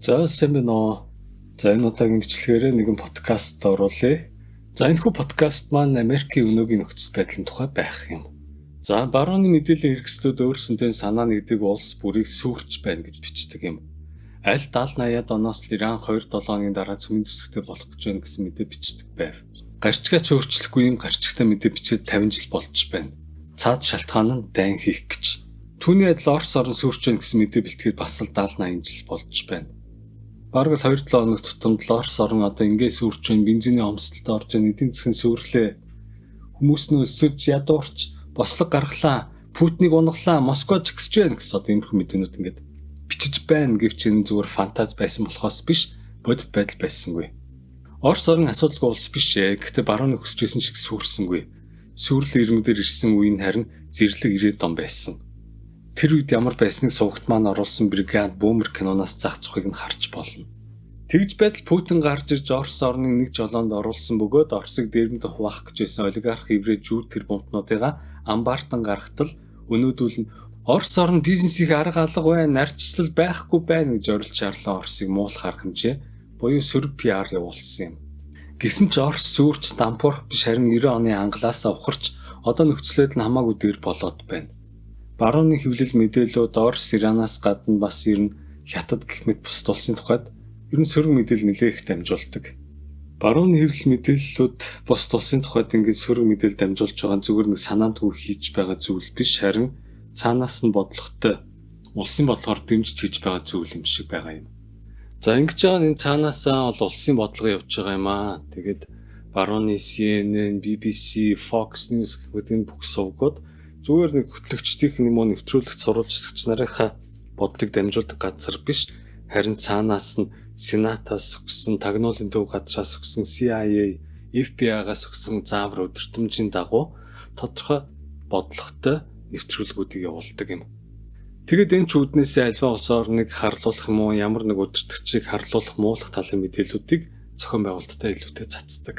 За сайн байна уу. За энэ удаагийн бичлэгээрээ нэгэн подкаст оруулъя. За энэхүү подкаст маань Америкийн өнөөгийн нөхцөл байдлын тухай байх юм. За барууны мэдээллийн хэрэгслүүд өөрсөндөө санаа нэгдэг улс бүрийг сүрч байна гэж бичдэг юм. Аль 70-80-аад оноос л Иран 2-7 хоногийн дараа цөмийн зэвсэгтэй болох гэж байна гэсэн мэдээ бичдэг байв. Гарчгаач өөрчлөхгүй юм гарчигтай мэдээ бичээд 50 жил болж байна. Цаад шалтгаан нь дайн хийх гэж. Түүний адил Орос орн сүрч байна гэсэн мэдээ бэлтгэхэд бас л 70-80 жил болж байна. Бараг л 2-7 хоног тутамд Орос орн одоо ингээ сүрч байна, бензиний хомсдолд орж байна, эдийн засгийн сүрлээ. Хүмүүс нь өлсөж ядуурч, бослог гаргалаа, Путиныг унаглаа, Москва жигсэж байна гэсэн одоо иймэрхүү мэдээнүүд ингээд бичиж байна гэвч энэ зүгээр фантаз байсан болохоос биш, бодит байдал байсангүй. Орос орн асуудалгүй улс биш ээ. Гэхдээ барууны хүсэж байсан шиг сүрсэнгүй. Сүрэл ирмэдээр ирсэн үе нь харин зэрлэг 90-ад он байсан. Тэр үед ямар байсныг сувагт маань оруулсан бригад бүүмер киноноос зах зохыг нь харж болно. Тэгж байтал Путин гарч ирж Орос орныг нэг жолоонд оруулсан бөгөөд Оросыг дээрмдэ хуваах гэж байсан олигарх еврей жүүд тэр бомтнуудыгаа амбартан гаргатал өнөөдөл нь Орос орн бизнесийн арга алга байна, нарчслал байхгүй байна гэж орилж шаарлаа Оросыг муулахар хэмжээ буюу сөрөг PR явуулсан юм. Гэсэн ч Орос сүрч дампуурах биш харин 90 оны ангалаасаа ухарч одоо нөхцөлөд нь хамаагүй дээр болоод байна. Барууны хэвлэл мэдээлүүд Орос Иранаас гадна бас ер нь Хятад гэх мэт бусад улсын тухайд ер нь сөрөг мэдээлэл нэлээх дамжуулдаг. Барууны хэвлэл мэдээллүүд бусад улсын тухайд ингээд сөрөг мэдээлэл дамжуулж байгаа зүгээр нэг санаанд үг хийж байгаа зүйл биш харин цаанаас нь бодлоготой улсын бодлогоор дэмжиж хийж байгаа зүйл юм шиг байгаа юм. За ингэж байгаа энэ цаанаасаа бол улсын бодлого явж байгаа юм аа. Тэгээд барууны CNN, BBC, Fox News гэх мэт энэ бүх сувгууд зүгээр нэг хөтлөгчдийн юм уу нэвтрүүлэгт сурвалжлагч нарынхаа бодлыг дамжуулдаг газар биш харин цаанаас нь Сенатаас өгсөн, тагнуулын төв газраас өгсөн, CIA, FBI-гаас өгсөн заавар өдөртөмжийн дагуу тодорхой бодлоготой нэвтрүүлгүүдийг явуулдаг юм. Тэгэд энэ ч үүднээс альва улс орныг харлуулах юм уу ямар нэг өдөртөгчийг харлуулах муулах талын мэдээллүүдийг зохион байгуулалттай илүүтэй цацдаг.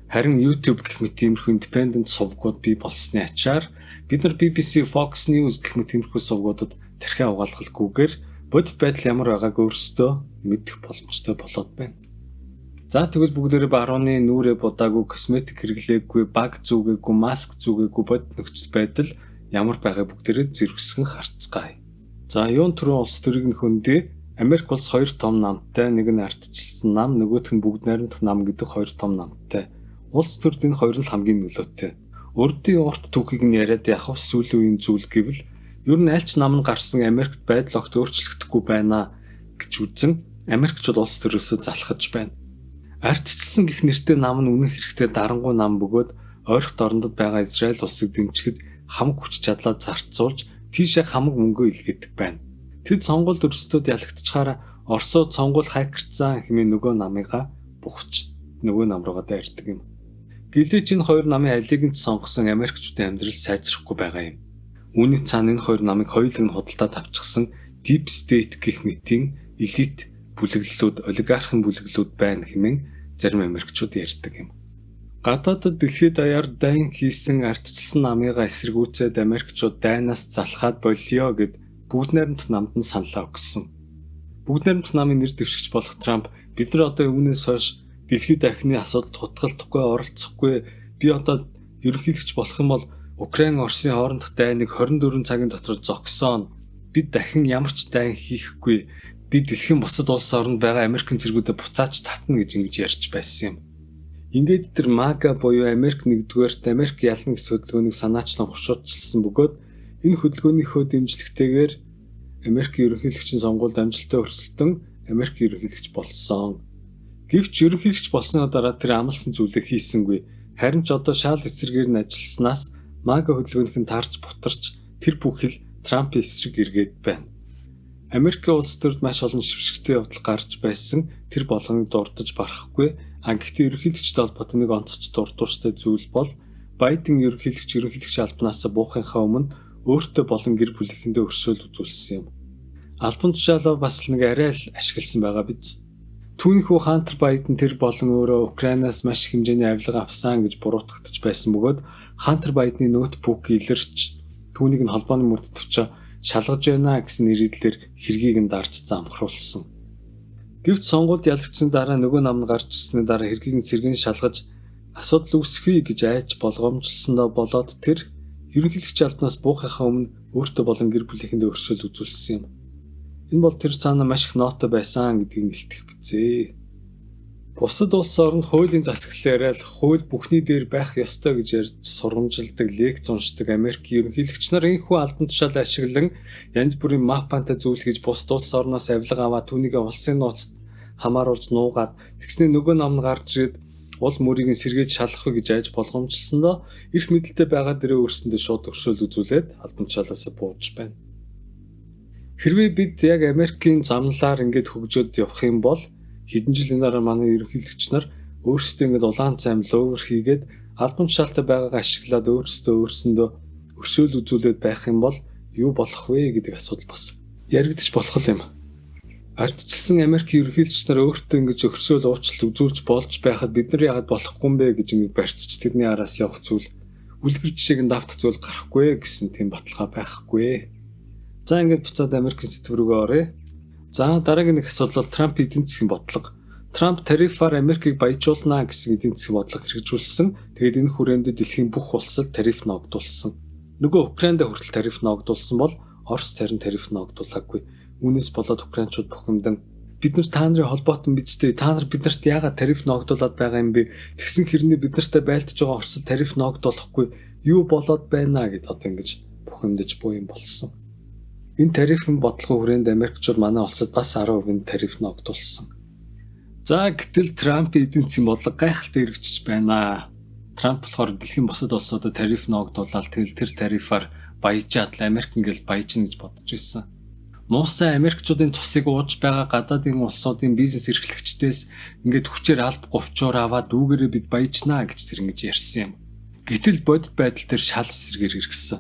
Харин YouTube гэх мэт иймэрхүү independent сувгууд бий болсны ачаар бид нар BBC, Fox News гэх мэт тиймэрхүү сувгуудад тархиа угаалгалгүйгээр бодит байдал ямар байгааг өөрсдөө мэдэх боломжтой болоод байна. За тэгвэл бүгдээрээ барууны нүрээ будаагүй, косметик хэрэглээгүй, баг зүгээгүй, маск зүгээгүй бодит нөхцөл байдал ямар байгааг бүгдээрээ зэрвсгэн харцгаая. За юун түрүү улс төрийг нь хөндөө Америк улс 2 том намтай, нэг нь ардчилсан нам, нөгөөх нь бүгд найрамдах нам гэдэг 2 том намтай. Улс төрд энэ хоёр нь хамгийн нөлөөтэй. Урдын урт түүхийг нь яриад явах сүүлийн үеийн зүйл гэвэл ер нь аль ч нам нь гарсан Америкт байдал огт өөрчлөгдөхгүй байна гэж үзэн Америкчууд улс төрөөсөө залхаж байна. Ардчилсан гэх нэртэй нам нь үнэн хэрэгтээ дарангуй нам бөгөөд ойрхот орондод байгаа Израиль улсыг дэмжихэд хамаг хүч чадлаа зарцуулж тийшээ хамаг мөнгөө илгээдэг байна. Тэд сонгуульд өрсөлдөд ялагдчихаар Оросууд сонгуул хайкарцсан хэмээн нөгөө намыгаа бухч нөгөө нам руугаа дайрдаг юм. Гэлээч энэ хоёр намын алийг нь сонгосон Америкчуудын амьдрал сайжрахгүй байгаа юм. Үүний цаана энэ хоёр намыг хоёуланг нь худалдаад авчихсан Deep State гэх мэтийн элит бүлэглэлүүд, олигархын бүлэглэлүүд байна хэмээн зарим Америкчууд ярьдаг юм. Гадаадд дэлхийд даяар дайн хийсэн ардчилсан намыгаа эсэргүүцээд Америкчууд дайнаас залхаад болио гэд бүгд найрамдах намд нь саналаа өгсөн. Бүгд найрамдах намын нэр дэвшигч болох Трамп бид нар одоо үүнээс хойш дэлхийд дахины асуудалд хутгалдахгүй, оролцохгүй, би одоо ерөнхийлөгч болох юм бол Украин Оросын хоорондох дайныг 24 цагийн дотор зогсооно. Бид дахин ямар ч дайн хийхгүй. Би дэлхийн бусад улс орнд байгаа Америкийн цэргүүдэд буцааж татна гэж ингэж ярьж байсан юм. Ингээд тэр МАГА буюу Америк нэгдүгээрт Америк ялна гэсэн хөдөлгөөнийг санаачлан хуршуутчилсан бөгөөд энэ хөдөлгөөнийхөө дэмжлэгтэйгээр Америкийн ерөнхийлөгчийн сонгуульд амжилттай өрсөлдөн Америкийн ерөнхийлөгч болсон. Гэвч ерөнхийлөгч болсны дараа тэр амлсан зүйлээ хийсэнгүй. Харин ч одоо шаал эсрэгээр нь ажилласнаас МАГА хөдөлгөөнийх нь тарж бутарч тэр бүхэл Трампын эсрэг эргээд байна. Америкийн улс төрд маш олон шившигтэй явдал гарч байсан тэр болгоныг дурдж барахгүй. Гэхдээ ерөнхийлөгчтэй холбоотой нэг онцч дурдууштай зүйл бол Байден ерөнхийлөгч албанаас буухынхаа өмнө өөртөө болон гэр бүлийнхэндээ өршөөл үзүүлсэн юм. Албан тушаалаа бас нэг арай л ашигласан байгаа биз. Түүнийхүү Хантер Байден тэр болон өөрөө Украинаас маш их хэмжээний авилга авсан гэж буруутгагдж байсан бөгөөд Хантер Байдны ноутбук илэрч түүнийг нь холбооны мөрдөд төвчөө шалгаж байна гэсэн нэрийдлэр хэргийг нь дарж замхруулсан. Гэвч сонгуульд ялагдсан дараа нөгөө нам нь гарч ирсний дараа хэргийг сэргийн шалгаж асуудал үүсэхүй гэж айж болгоомжлсондоо болоод тэр ерөнхийлөгч албанаас буухахаа өмнө өөртөө болон гэр бүлийнхэндээ өршөөл үзүүлсэн юм. Энэ бол тэр цаана маш их нотой байсан гэдгийг нэлтэх бизээ. Бусад улс оронд хуулийн засаглалаар л хууль бүхний дээр байх ёстой гэж ярьж сургамжилдаг, лекц уншдаг Америк ерөнхийлөгч нар энэхүү албан тушаал ашиглан янз бүрийн мапантай зүйл хийж бусад улс орноос авилга аваад түүнийг улсын нууцад хамааруулж нуугаад тэгснэ нөгөө нам нь гарч ирээд уул мөрийг сэргээж шалгах гэж айж болгоомжлсондоо эрх мэдэлтэй байгаа дээрээ өөрсөндөө шууд өршөөл үзүүлээд албан тушаалаасаа бууж байна. Хэрвээ бид яг Америкийн замналаар ингэж хөгжөөд явах юм бол хэдэн жилийн дараа манай ерөнхийлөгч нар өөрсдөө ингэж улаан цайм ловер хийгээд албан тушаалтай байгааг ашиглаад өөрсөндөө өршөөл үзүүлээд байх юм бол юу болох вэ гэдэг асуудал бас яригдчих болох юм. Ардчилсан Америк ерөнхийлөгч нар өөртөө ингэж өршөөл уучлалт үзүүлж болж байхад бид нар яагаад болохгүй юм бэ гэж ингэж барьцч тэрний араас явах зүйл үлгэр жишээг нь давтах зүйл гарахгүй гэсэн тийм баталгаа байхгүй. За ингэж буцаад Америкийн сэдв рүүгээ оръё. За дараагийн нэг асуудал бол Трамп эдийн засгийн бодлого. Трамп тарифаар Америкийг баяжуулна гэсэн эдийн засгийн бодлого хэрэгжүүлсэн. Тэгээд энэ хүрээнд дэлхийн бүх улсад тариф ногдуулсан. Нөгөө Украинд хүртэл тариф ногдуулсан бол Орос тариф ногдуулаагүй. Үүнээс болоод украинчууд бухимдан бид нар та нарын холбоотон бидтэй та нар биднэрт яагаад тариф ногдуулаад байгаа юм бэ? Тэгсэн хэрнээ бид нартай байлдаж байгаа Оросд тариф ногдуулахгүй юу болоод байна гэд одоо ингэж бухимдаж буй юм болсон. Энэ тарифын бодлогын хүрээнд Америкчууд манай улсад бас 10% тариф ногдуулсан. За гэтэл Трамп эдийн засгийн бодлого гайхалтай хэрэгжиж байна. Трамп болохоор дэлхийн бусад улсуудад тариф ногдуулаад тэгэл тэр тарифаар баяжаад Америк ингээл баяжна гэж бодож байсан. Муусан Америкчуудын цусыг ууж байгаа гадаадын улсуудын бизнес эрхлэгчдээс ингээд хүчээр алба говьчоор аваад дүүгээрээ бид баяжнаа гэж тэр ингэж ярьсан юм. Гэтэл бодит байдал тэр шал эсрэгээр хэрэгсэн.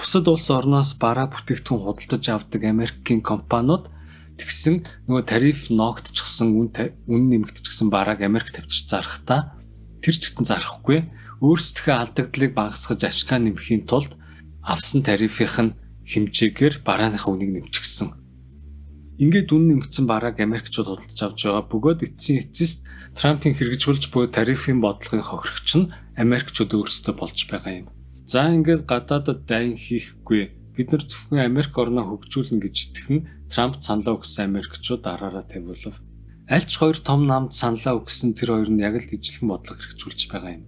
Бусад улс орноос бараа бүтээгдэхүүн худалдаж авдаг Америкийн компаниуд тэгсэн нөгөө тариф ногдчихсан үн нэмэгдчихсэн барааг Америк тавьчих зарахтаа тэр ч гэтэн зарахгүй өөрсдийнхөө алдагдлыг багасгаж ашгаа нэмэхийн тулд авсан тарифын хэмжээгээр барааныхаа үнийг нэмчихсэн. Ингээд үн нэмэгдсэн барааг Америкчууд худалдаж авч байгаа бөгөөд эцсийн эцэст Трампын хэрэгжүүлж буй тарифын бодлогын хохирогч нь Америкчууд өөрсдөө болж байгаа юм. За ингээд гадаадад дайн хийхгүй бид нар зөвхөн Америк орноо хөгжүүлнэ гэж итгэн Трамп саналаа өгсөн Америкчууд араараа тавиулав. Аль ч хоёр том намд саналаа өгсөн тэр хоёр нь яг л ижлэгэн бодлого хэрэгжүүлж байгаа юм.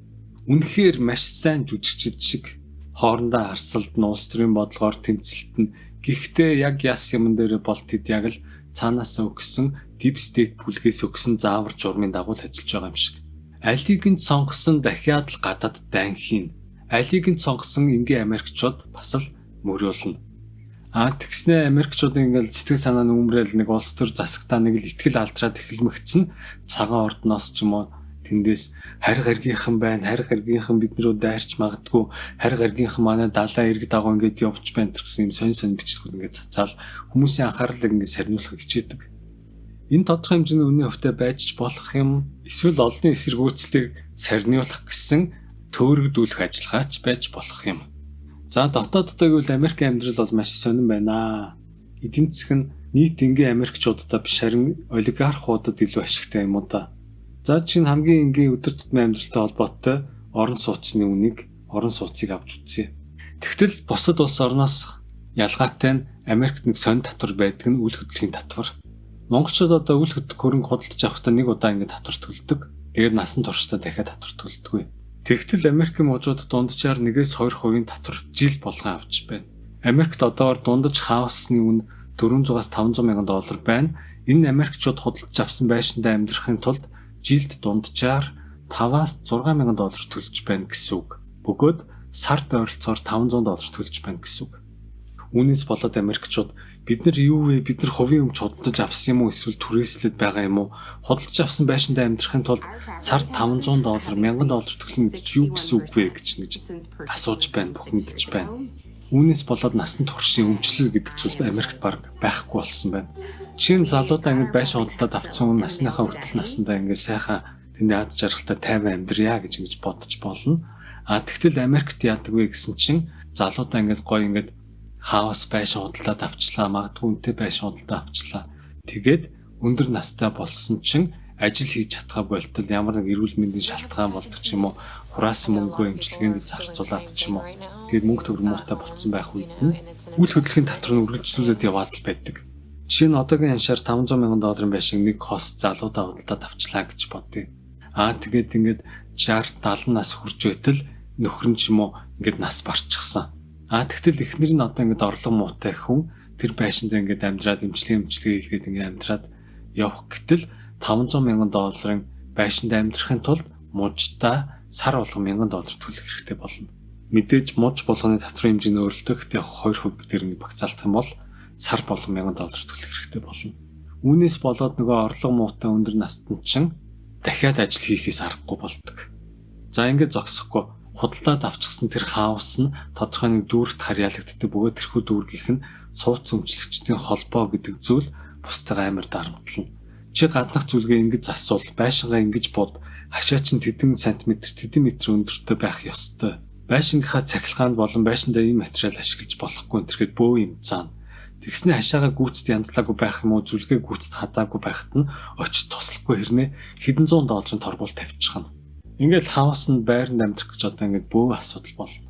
Үнэхээр маш сайн жүжигчид шиг хоорондоо харсалдна улс төрийн бодлогоор тэмцэлтэн гэхдээ яг яс юм дээр бол тэд яг л цаанаасаа өгсөн deep state бүлгээс өгсөн заавар журмын дагуу л ажиллаж байгаа юм шиг. Алийг нь сонгосон дахиад л гадаад дайн хийн. Алийг нь сонгосон энгийн Америкчууд бас л мөрөөлнө. Тэгснэ Америкчуудын ингээл сэтгэл санаа нь үүмрэл нэг улс төр засагтаа нэг л итгэл алдраад эхэлмэгцэн цагаан ордноос ч юм уу тэндээс харь гаргийнхан байна, харь гаргийнхан бид наруу дайрч магадгүй, харь гаргийнхан манай далайн иргэд дагуу ингээд явж байна гэсэн юм сонь бичлэгүүд ингээд цацаал хүмүүсийн анхаарлыг ингээд сарниулах хичээдэг. Энэ тодорхой хэмжээний үнийн хөвтэй байж болох юм эсвэл олонний эсэргүүцлийг сарниулах гэсэн төөрөгдүүлэх ажиллагаач байж болох юм. За дотооддоо гэвэл Америкийн амьдрал бол маш сонирн байна. Эдийн засаг нь нийт энгийн Америкчуудад биш харин олигархуудад илүү ашигтай юм уу та. За чинь хамгийн энгийн өдөр тутмын амьдралтай холбоотой орон сууцны үнийг, орон сууцыг авч үзье. Тэгтэл бусад улс орноос ялгаатай нь Америкт нэг сонь татвар байдаг нь үйл хөдлөлийн татвар. Монголчууд одоо үйл хөдлөх хөрөнгө худалдаж авахдаа нэг удаа ингэ татвар төлдөг. Тэгээд насан туршдаа дахиад татвар төлдөггүй. Тэгтэл Америкийн мужууд дунджаар 1-2% татвар жил болгон авч байна. Америкт одоогоор дундаж хаусны үн $400-500 мянган байна. Энэ Америкчууд худалдаж авсан байшиндаа амьдрахын тулд жилд дунджаар $5-6 мянган төлж байна гэсэн үг. Бөгөөд сард ойролцоогоор $500 төлж байна гэсэн үг. Үүнээс болоод Америкчууд бид нар юу вэ? Бид нар хувийн өмч худалдаж авсан юм уу? Эсвэл түрээслээд байгаа юм уу? Худалдаж авсан байшиндаа амьдрахын тулд сард $500, $1000 төлнө гэж юу гэсэн үг вэ гэж асууж байна, бухимдаж байна. Үүнээс болоод насан туршийн өмчлөл гэдэг зүйл Америкт баг байхгүй болсон байна. Жишээ нь залуудаа ингэ байшин худалдаад авсан хүн насныхаа хүртэл насандаа ингэ сайхан тэнд ад жаргалтай тайван амьдрья гэж ингэж бодож болно. Тэгтэл Америкт яадаг вэ гэсэн чинь залуудаа ингэ гоё ингэ хаус байшин худалдаад авчлаа, магадгүй үнэтэй байшин худалдаад авчлаа. Тэгээд өндөр настай болсон чинь ажил хийж чадхаа болтол ямар нэг эрүүл мэндийн шалтгаан болдог ч юм уу, хураасан мөнгөө эмчилгээнд зарцуулаад ч юм уу. Тэгээд мөнгө төгрөмөтэй болцсон байх үед нь үйл хөдлөлийн татвар нь үргэлжлүүлээд яваад л байдаг. Жишээ нь одоогийн аншаар $500,000 байшин нэг хос залуудаа худалдаад авчлаа гэж бодъё. Тэгээд ингээд 60-70 нас хүрч байтал нөхөр нь ч юм уу ингээд нас барчихсан. Тэгтэл эхнэр нь одоо ингээд орлого муутай хүн тэр байшинд ингээд амьдраад эмчилгээ хийлгээд ингээд амьдраад явах гэтэл $500,000 байшинд амьдрахын тулд мужтай сар болгон $1,000 төлөх хэрэгтэй болно. Мэдээж муж болгоны татврын хэмжээ нь өөрлөлтөө гэхдээ хоёр хувь дээр нэг багцаалдах юм бол сар болгон $1,000 төлөх хэрэгтэй болно. Үүнээс болоод нөгөө орлого муутай өндөр настан чинь дахиад ажил хийхээс аргагүй болдог. За ингээд зогсохгүй худалдаад авчихсан тэр хаус нь тодорхой нэг дүүрэгт харьяалагддаг бөгөөд тэрхүү дүүргийнх нь сууц өмчлөгчдийн холбоо гэдэг зүйл бусдаар амар дарамтлана. Чи гаднах зүйлгээ ингэж засвал байшингаа ингэж бод хашаа чинь тэдэн сантиметр тэдэн метр өндөртэй байх ёстой. Байшингийнхаа цахилгаанд болон байшиндаа ийм материал ашиглаж болохгүй энэ төргээд бөө юм цаана. Тэгснэ хашаага гүйцэд янзлаагүй байх юм уу зүлгээ гүйцэд хадаагүй байхад нь очиж туслахгүй хэрнээ хэдэн зуун $100 торгуул тавьчихна. Ингээд хаус нь байранд амьдрах гэж одоо ингээд бөө асуудал болно.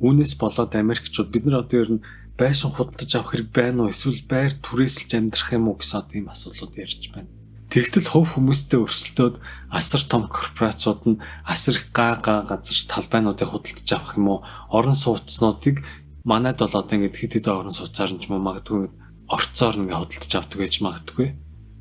Үүнээс болоод Америкчууд бид нар одоо ер нь байшин худалдаж авах хэрэг байна уу эсвэл байр түрээсэлж амьдрах юм уу гэсэн одоо ийм асуудлууд ярьж байна. Тэгтэл хувь хүмүүстэй өрсөлдөөд асар том корпорациуд нь асар их газар талбайнуудыг худалдаж авах юм уу орон сууцнуудыг манайд бол одоо ингээд хэд орон сууцаар нь ч юм уу магадгүй орцоор ингээд худалдаж авдаг гэж магадгүй.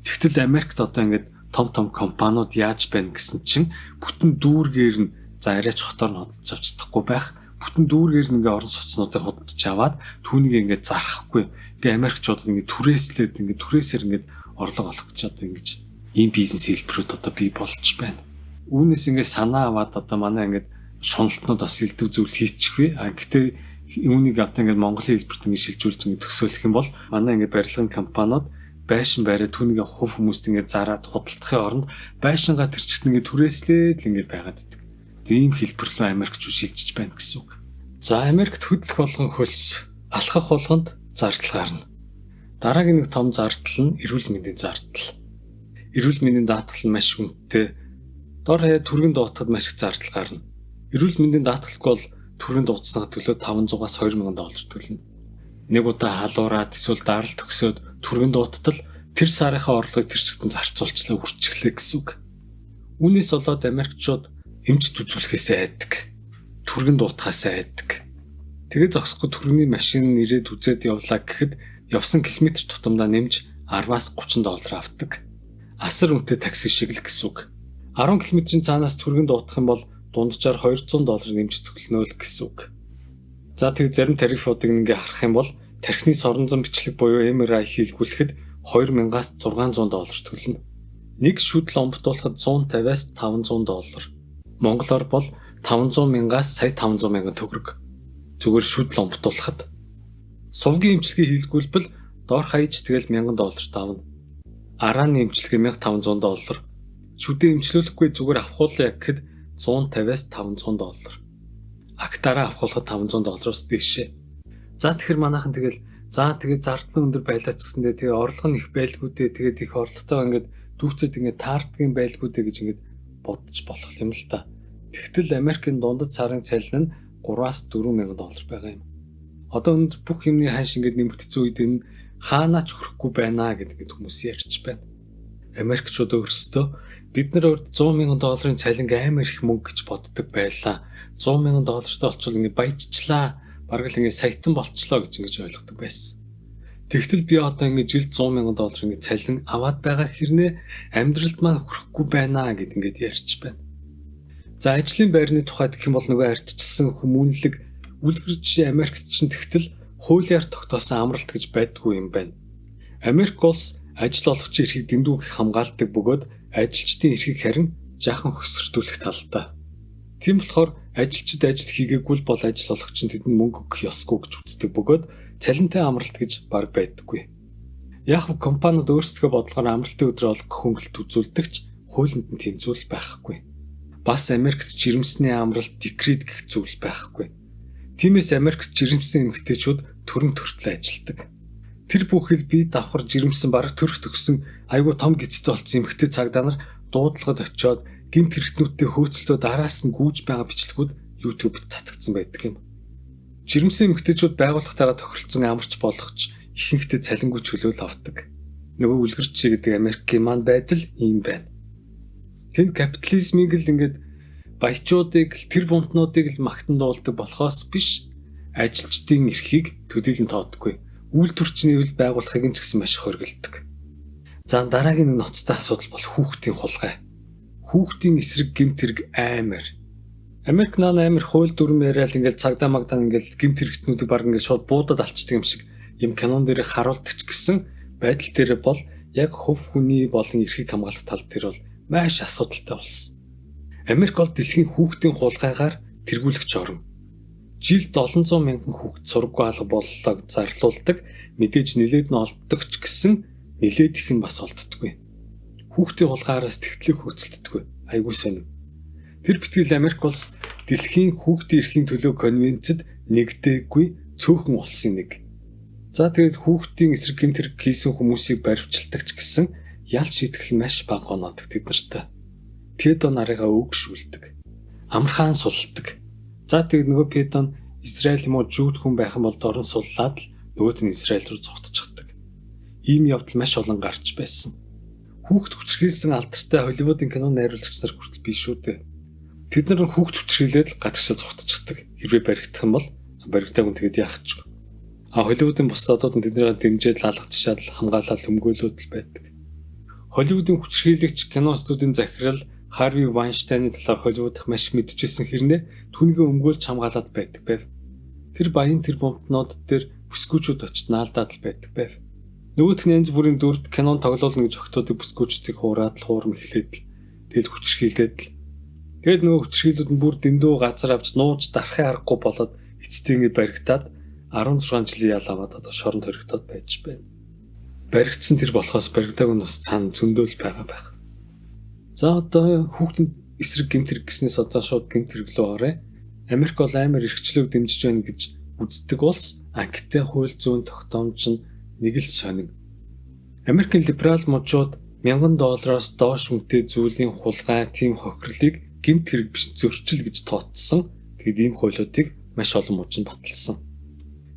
Тэгтэл Америкт одоо ингээд том компаниуд яаж байна гэсэн чинь бүтэн дүүргээр нь за арайч хотоор нь худалдаж авч чадахгүй байх. Бүтэн дүүргээр нь ингээд орон сууцнуудыг худалдаж аваад түүнийг ингээд зарахгүй. Ингээд Америкчууд ингээд түрээсээр ингээд орлого олох гэж одоо ингэж ийм бизнес хэлбэрүүд одоо бий болж байна. Үүнээс ингээд санаа аваад одоо манай ингээд шуналтнууд бас элдв зүйл хийчихвээ. Гэхдээ үүнийг одоо ингээд Монголын хэлбэрт ингээд шилжүүлж ингээд төсөөлөх юм бол манай ингээд барилгын компаниуд байшин бариад түүнийг хувь хүмүүст ингээд зараад худалдахын оронд байшингаа тэрчгт ингээд түрээслээд л ингээд байгаад байдаг. Тийм хэлбэр рүү Америкчууд шилжиж байна гэсэн үг. За Америкт хөдлөх болгон хөлс, алхах болгонд зардал гарна. Дараагийн нэг том зардал нь эрүүл мэндийн зардал. Эрүүл мэндийн даатгал нь маш хүндтэй. Дор хаяа түргэн дуутахад маш их зардал гарна. Эрүүл мэндийн даатгалгүй бол түргэн дуудсныхаа төлөө $500-аас $2,000 төлнө. Нэг удаа халуураад эсвэл даралт өгсөд түргэн дууттал тэр сарынхаа орлогыг тэр чигтэн зарцуулчлаа үрчглээ гэсэн үг. Үүнээс болоод Америкчууд эмч үзүүлэхээс айдаг. Түргэн дуутахаас айдаг. Тэгээ зогсохгүй түргэний машин нэрээд үзээд явлаа гэхэд явсан километр тутамдаа нэмж $10-аас $30 авдаг. Асар үнэтэй такси шиг л гэсэн үг. 10 км-ийн цаанаас түргэн дуутах юм бол дунджаар $200 нэмж төлнө л гэсэн үг. За тэг зарим тарифуудыг ингээ харах юм бол тархины сорон зам бичлэг буюу MRI хийлгүүлэхэд $2,000-аас $600 төлнө. Нэг шүдэл омбтуулахад $150-аас $500. Монголоор бол $500,000-аас сая $500,000 төгрөг. Зүгээр шүдэл омбтуулахад. Сувгийн эмчилгээ хийлгүүлбэл доор хаяж тэгэл $1,000 давна. Арааны эмчилгээ $1,500. Шүдээ эмчлүүлэхгүй зүгээр авахуулъя гэхэд $150-аас $500. Актаараа авахуулахад $500-оос дээшээ. За тэгэхээр манайхан тэгээд зардал нь өндөр байлаа ч гэсэндээ тэгээ орлого нь их байлгүй дээ. Тэгээд их орлоготой ингээд дүүцээд ингээд таардгийн байлгүй дээ гэж ингээд бодож болох юм л та. Тэгтэл Америкийн дундад сарын цалин нь $3-аас $4,000 байгаа юм. Одоо өндөр бүх юмны ханш ингээд нэмэгдсэн үед энэ хаанаач хүрэхгүй байна гэдэг хүмүүс ярьж байна. Америкчууд өөрсдөө бид нар $100,000 цалин амар их мөнгө гэж боддог байлаа. $100,000-тай олчвол ингэ баяжчлаа. Бараг л ингэ саятан болчлоо гэж ингэж ойлгодог байсан. Тэгтэл би одоо ингэ жилд $100,000 ингэ цалин аваад байгаа хэрнээ амьдралд маань хүрэхгүй байна гэд ингэж ярьж байна. За ажлын байрны тухайд гэх юм бол нөгөө ардчилсан хүмүүнлэг үлгэр жишээ Америкт чинь тэгтэл хуулиар тогтоосон амралт гэж байдгүй юм байна. Америк улс ажил олгогчийн эрхийг дэндүү их хамгаалдаг бөгөөд ажилчдын эрхийг харин жаахан хөсөрдүүлэх талтай. Тийм болохоор ажилчид ажил хийгээгүй бол ажил олгогч нь тэдэнд мөнгө өгөх ёсгүй гэж үздэг бөгөөд цалинтай амралт гэж баг байдаггүй. Яг нь компаниуд өөрсдөө бодлогоор амралтын өдрөө олгох хөнгөлөлт үзүүлдэгч хуулинд нь тийм зүйл байхгүй. Бас Америкт жирэмсний амралт декрет гэх зүйл байхгүй. Тиймээс Америкт жирэмсэн эмэгтэйчүүд төрөн төртөл ажилдаг. Тэр бүхэл бие давхар жирэмсэн бараг төрх төгсөн айгүй том гизтэй болсон эмэгтэй цагдаа нар дуудлагад очиод гэмт хэрэгтнүүдтэй хөөцөлтөө дараас нь гүйж байгаа бичлэгүүд YouTube-д цацагдсан байдаг юм. Жирэмсэн эмэгтэйчүүд байгууллагатайгаа тохиролцсон амарч болгоч ихэнхдээ цалингүй чөлөөл авдаг. Нөгөө үлгэрч гэдэг Америкийн маань байдал ийм байна. Тэнд капитализмыг л ингээд баячуудыг л тэр бунтнуудыг л магтан дуулдаг болохоос биш ажилчдын эрхийг төдийлөн тоодгүй. Үйлдвэрчний байгуулахыг нь ч гэсэн маш хоригддаг. За дараагийн нэг ноцтой асуудал бол хүүхдийн хулгай. Хүүхдийн эсрэг гэмт хэрэг амар. Америк амар хууль дүрм яриад ингээд цагдаа магдаа ингээд гэмт хэрэгтнүүдийг баг ингээд шууд буудад алчдаг юм шиг юм кинон дээр харуулдаг ч гэсэн байдал дээр бол яг хөв хүний болон эрхийг хамгаалах тал дээр бол маш асуудалтай болсон. Америк бол дэлхийн хүүхдийн хулгайгаар тэргүүлэгч орн. Жилд 700 мянган хүүхэд сургуу алга боллоог зарлуулдаг, мэдээж нилээд нь олддог ч гэсэн нилээд их нь бас олддоггүй. Хүүхдийн хулгаараас тэгтлэг хөөцөлддөггүй. Айгуу сонир. Тэр битгэл Америк улс дэлхийн хүүхдийн эрхийн төлөө конвенцэд нэгдээгүй цөөхөн улсын нэг. За тэгээд хүүхдийн эсрэг гэмт хэрэг хийсэн хүмүүсийг баривчилдаг ч гэсэн ялч шийтгэл маш бага оноодог тэд нартай. Педо нарыгаа өгшүүлдэг. Амархан сулдаг. За тэгээд нөгөө Педон Израиль юм уу жууд хүн байх юм бол дорн суллаад л нөгөөт нь Израиль руу зугтчихдаг. Ийм явдал маш олон гарч байсан. Хүүхд хүчрхийлсэн алдартай Холливуудын кино найруулагч нар хүртэл биш шүү дээ. Тэд нар хүүхд хүчрхийлээд гадагшаа зугтчихдаг. Хэрвээ баригдах юм бол баригдааг нь тэгээд яах ч. Холливуудын бус одууд нь тэднийг дэмжиж лалгах тушаал хамгаалал өмгөөлөд л байдаг. Холливуудын хүчрхийлэгч кино студийн захирал Харви Вайнштейны талаар Холливуудх маш мэдчихсэн хэрнээ түүнийгээ өмгөөлж хамгаалаад байдаг байв. Тэр баян тэр бомтнууд дээр бүсгүүчүүд очиж наалдаад л байдаг байв. Нөгөөх нь янз бүрийн дүрд кинон тоглоулна гэж огтуудыг бүсгүүчдийг хуураад л хуурм эхлээд л тэгэл хүчрхийлээд л. Тэгээд нөгөө хүчрхийлүүд нь бүр дэндүү газар авч нууж дарахын аргагүй болоод эцэстээ ингэ баригдаад 16 жилийн ял аваад одоо шоронд хоригдоод байж байна. Баригдсан тэр болохоос баригдааг нь бас цаана зөндөөл байгаа байх. За одоо хүүхдийн эсрэг гэмт хэрэг гэснээс одоо шууд гэмт хэрэг рүү оръё. Америк бол амар эрхчлөөг дэмжиж байна гэж үздэг улс. Гэхдээ хууль зүйн тогтоомж нь нэг л сонин. Америкийн либерал мужууд $1000 доош үнэтэй зүйлийн хулгай, тийм хохирлыг гэмт хэрэг биш зөрчил гэж тооцсон. Тэгэд ийм хуулиудыг маш олон мужид баталсан.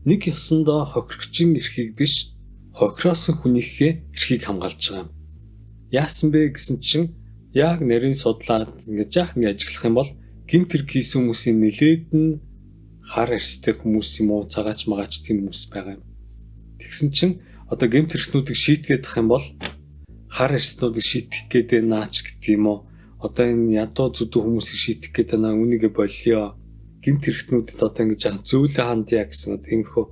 Нэг ёсондоо хохирогчийн эрхийг биш, хохироосон хүнийхээ эрхийг хамгаалж байгаа юм. Яасан бэ гэсэн чинь яг нарийн судлаад ингэж яахан ажиллах юм бол гэмт хэрэг хийсэн хүмүүсийн нилээд нь хар арьстай хүмүүс юм уу, цагаач магаач тийм хүмүүс байгаа юм. Тэгсэн чинь одоо гэмт хэрэгтнүүдийг шийтгээд ах юм бол хар арьснуудыг шийтгэх гэдэг наач гэдэг юм уу? Одоо энэ ядуу зүдүү хүмүүсийг шийтгэх гэдэг наа үнийгээ болио. Гэмт хэрэгтнүүдэд одоо ингэж яахан зөөлөө хандъя гэсэн тиймэрхүү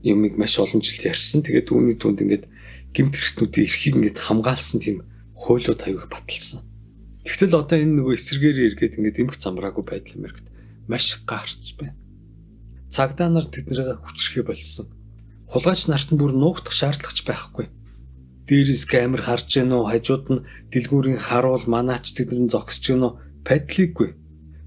юмыг маш олон жил ярьсан. Тэгээд үүний түнд ингэж гэмт хэрэгтнүүдийн эрхийг ингэж хамгаалсан тийм хуулиуд аяг баталсан. Тэгтэл одоо энэ нөгөө эсэргээр эргээд ингэж эмх замраагүй байдал Америкт маш гарч байна. Цагдаа нар тэднийг хүчрэхэ болсон. Хулгайч нарт нь бүр нуугдах шаардлагач байхгүй. Дээрээс камер харж гэнэ үү, хажууд нь дэлгүүрийн харуул манаач тэднэр зогсож гэнэ үү, падлиггүй.